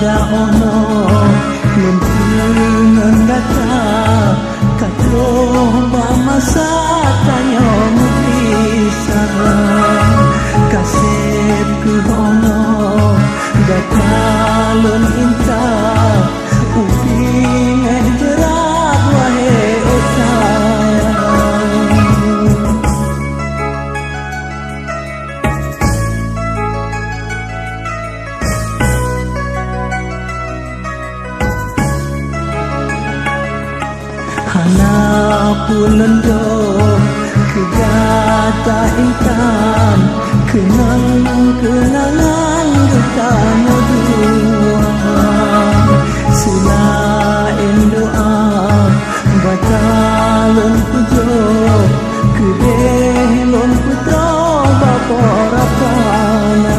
ono lentungan data katro ba masa tayo mutisarang kasep ku ono datalon inta uping jerat wahe Hanapulendo kegata intan kenangan kita dua selain doa batalon pujo kedelon putra bapa rapana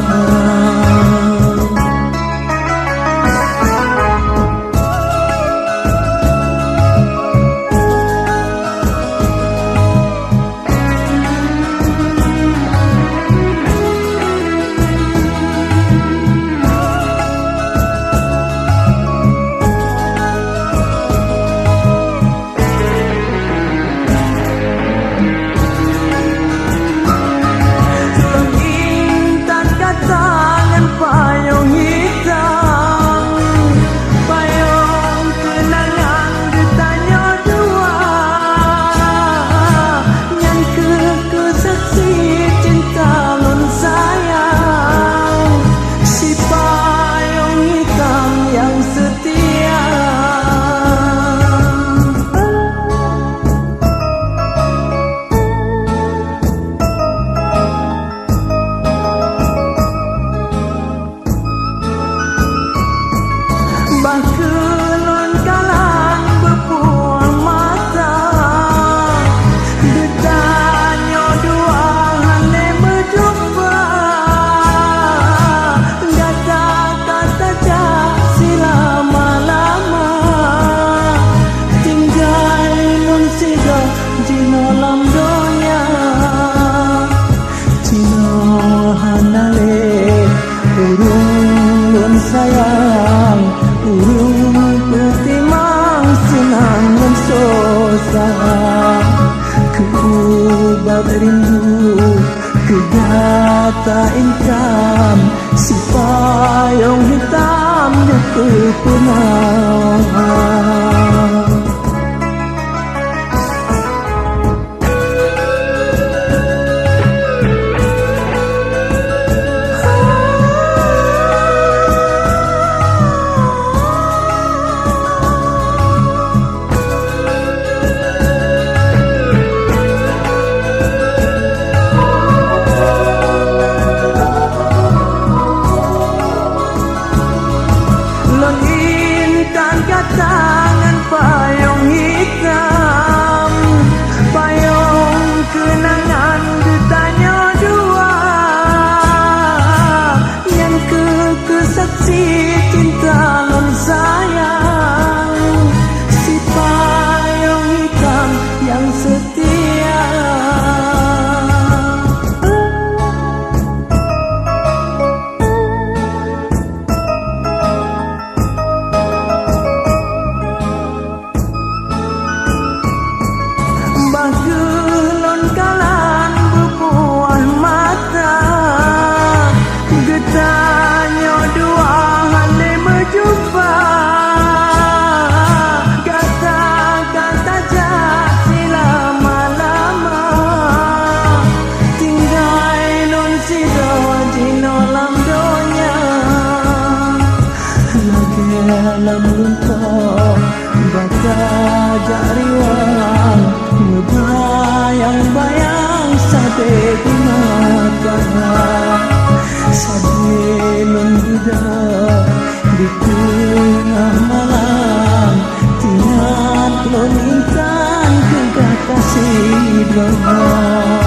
Bakelon kalang berpuang mata Bertanya dua hane berjumpa Kata-kata jak selama-lama Tinggal nun sido jino lam donya Jino hanale urung nun sayang urung putimang sinang mensosah Keubah rindu kegata intan si payung hitam di kepunah tangan payung hitam payung kenangan ditanya dua yang kesaksi cinta non sayang si payung hitam yang setia Bakelon kalan berpuang mata Getanya dua hane berjumpa Kata-kata jak selama-lama Tinggal nun sido jino lam donya Lagi lam luntok bata jariwang Bayang-bayang sate di mata Sadelon budak di tengah malam Tingat lon intan kegak kasih doa